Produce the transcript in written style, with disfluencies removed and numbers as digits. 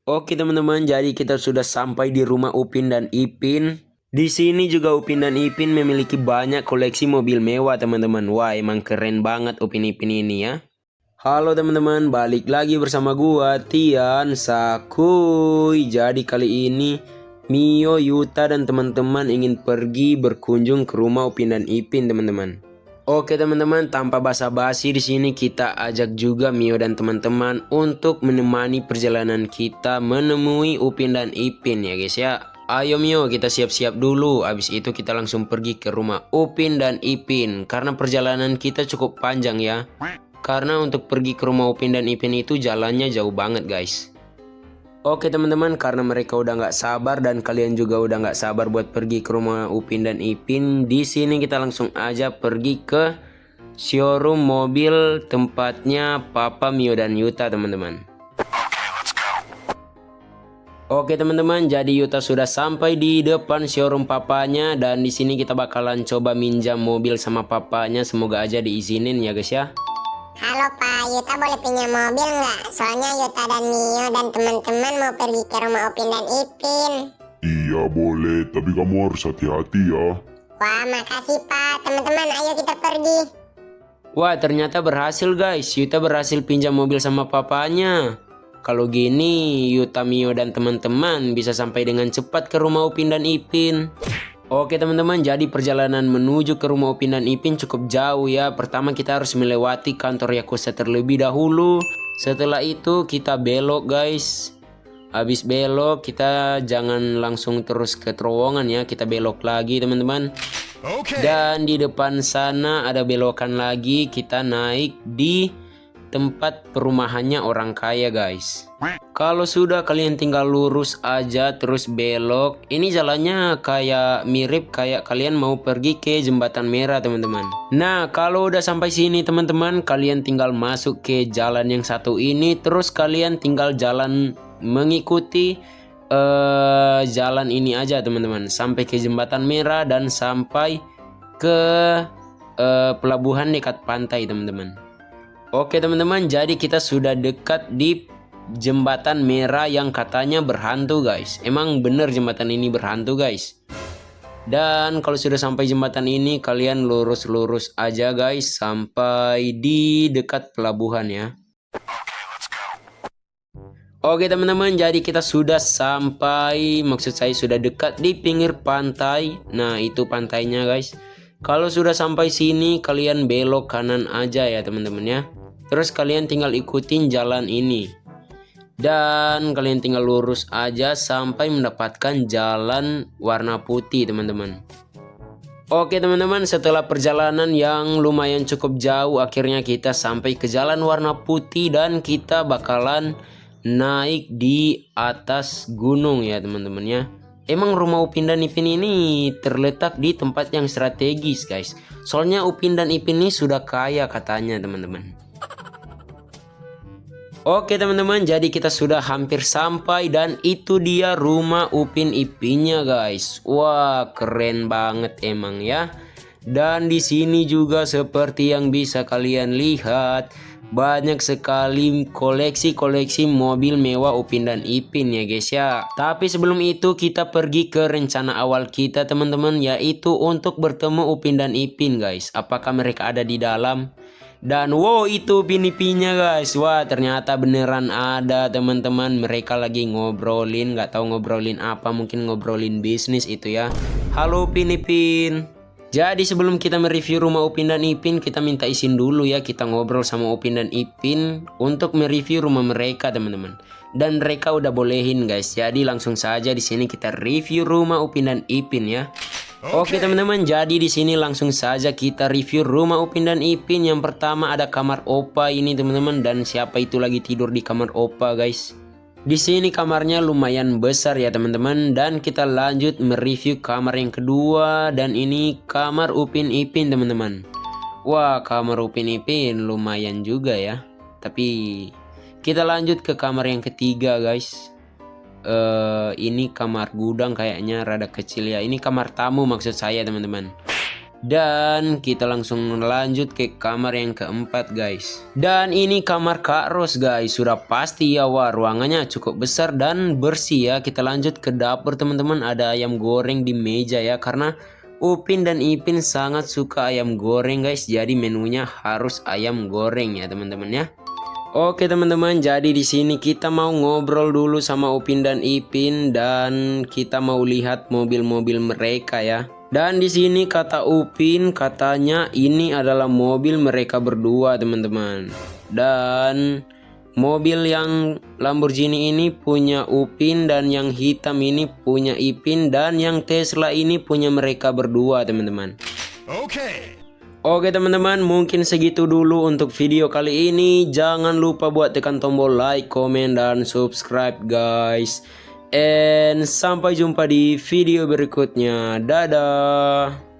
Oke teman-teman, jadi kita sudah sampai di rumah Upin dan Ipin. Di sini juga Upin dan Ipin memiliki banyak koleksi mobil mewah teman-teman. Wah, emang keren banget Upin Ipin ini ya. Halo teman-teman, balik lagi bersama gua Tian Sakuy. Jadi kali ini Mio, Yuta dan teman-teman ingin pergi berkunjung ke rumah Upin dan Ipin teman-teman. Oke teman-teman, tanpa basa-basi di sini kita ajak juga Mio dan teman-teman untuk menemani perjalanan kita menemui Upin dan Ipin ya guys ya. Ayo Mio, kita siap-siap dulu. Abis itu kita langsung pergi ke rumah Upin dan Ipin karena perjalanan kita cukup panjang ya. Karena untuk pergi ke rumah Upin dan Ipin itu jalannya jauh banget guys. Oke teman-teman, karena mereka udah nggak sabar dan kalian juga udah nggak sabar buat pergi ke rumah Upin dan Ipin, di sini kita langsung aja pergi ke showroom mobil tempatnya Papa, Mio dan Yuta teman-teman. Oke teman-teman, jadi Yuta sudah sampai di depan showroom papanya dan di sini kita bakalan coba minjam mobil sama papanya. Semoga aja diizinin ya guys ya. Halo Pak, Yuta boleh pinjam mobil nggak? Soalnya Yuta dan Mio dan teman-teman mau pergi ke rumah Upin dan Ipin. Iya boleh, tapi kamu harus hati-hati ya. Wah, makasih Pak. Teman-teman, ayo kita pergi. Wah, ternyata berhasil guys. Yuta berhasil pinjam mobil sama papanya. Kalau gini, Yuta, Mio dan teman-teman bisa sampai dengan cepat ke rumah Upin dan Ipin. Oke teman-teman, jadi perjalanan menuju ke rumah Upin dan Ipin cukup jauh ya. Pertama kita harus melewati kantor Yakuza terlebih dahulu. Setelah itu kita belok guys. Habis belok kita jangan langsung terus ke terowongan ya. Kita belok lagi teman-teman. Dan di depan sana ada belokan lagi. Kita naik di tempat perumahannya orang kaya guys. Kalau sudah kalian tinggal lurus aja terus belok. Ini jalannya kayak mirip kayak kalian mau pergi ke jembatan merah teman-teman. Nah kalau udah sampai sini teman-teman, kalian tinggal masuk ke jalan yang satu ini. Terus kalian tinggal jalan mengikuti jalan ini aja teman-teman. Sampai ke jembatan merah dan sampai ke pelabuhan dekat pantai teman-teman. Oke teman-teman, jadi kita sudah dekat di jembatan merah yang katanya berhantu guys. Emang bener jembatan ini berhantu guys. Dan kalau sudah sampai jembatan ini kalian lurus-lurus aja guys sampai di dekat pelabuhan ya. Oke teman-teman, jadi kita sudah sampai, maksud saya sudah dekat di pinggir pantai. Nah itu pantainya guys. Kalau sudah sampai sini kalian belok kanan aja ya teman-teman ya. Terus kalian tinggal ikutin jalan ini. Dan kalian tinggal lurus aja sampai mendapatkan jalan warna putih teman-teman. Oke teman-teman, setelah perjalanan yang lumayan cukup jauh, akhirnya kita sampai ke jalan warna putih dan kita bakalan naik di atas gunung ya teman-teman ya. Emang rumah Upin dan Ipin ini terletak di tempat yang strategis guys. Soalnya Upin dan Ipin ini sudah kaya katanya teman-teman. Oke teman-teman, jadi kita sudah hampir sampai dan itu dia rumah Upin Ipinnya guys. Wah, keren banget emang ya. Dan di sini juga seperti yang bisa kalian lihat, banyak sekali koleksi-koleksi mobil mewah Upin dan Ipin ya guys ya. Tapi sebelum itu kita pergi ke rencana awal kita teman-teman, yaitu untuk bertemu Upin dan Ipin guys. Apakah mereka ada di dalam? Dan wow, itu Upin Ipinnya guys. Wah, ternyata beneran ada teman-teman. Mereka lagi ngobrolin, nggak tahu ngobrolin apa, mungkin ngobrolin bisnis itu ya. Halo Upin Ipin. Jadi sebelum kita mereview rumah Upin dan Ipin, kita minta izin dulu ya, kita ngobrol sama Upin dan Ipin untuk mereview rumah mereka teman-teman. Dan mereka udah bolehin guys. Jadi langsung saja di sini kita review rumah Upin dan Ipin ya. Oke teman-teman, jadi di sini langsung saja kita review rumah Upin dan Ipin. Yang pertama ada kamar Opa ini teman-teman, dan siapa itu lagi tidur di kamar Opa guys. Di sini kamarnya lumayan besar ya teman-teman, dan kita lanjut mereview kamar yang kedua, dan ini kamar Upin Ipin teman-teman. Wah, kamar Upin Ipin lumayan juga ya. Tapi kita lanjut ke kamar yang ketiga guys. Ini kamar gudang kayaknya rada kecil ya. Ini kamar tamu maksud saya teman-teman. Dan kita langsung lanjut ke kamar yang keempat guys. Dan ini kamar Kak Ros guys. Sudah pasti ya, wah ruangannya cukup besar dan bersih ya. Kita lanjut ke dapur teman-teman. Ada ayam goreng di meja ya, karena Upin dan Ipin sangat suka ayam goreng guys. Jadi menunya harus ayam goreng ya teman-teman ya. Oke teman-teman, jadi di sini kita mau ngobrol dulu sama Upin dan Ipin dan kita mau lihat mobil-mobil mereka ya. Dan di sini kata Upin katanya ini adalah mobil mereka berdua teman-teman. Dan mobil yang Lamborghini ini punya Upin dan yang hitam ini punya Ipin dan yang Tesla ini punya mereka berdua teman-teman. Oke teman-teman, mungkin segitu dulu untuk video kali ini. Jangan lupa buat tekan tombol like, komen, dan subscribe guys. And sampai jumpa di video berikutnya. Dadah.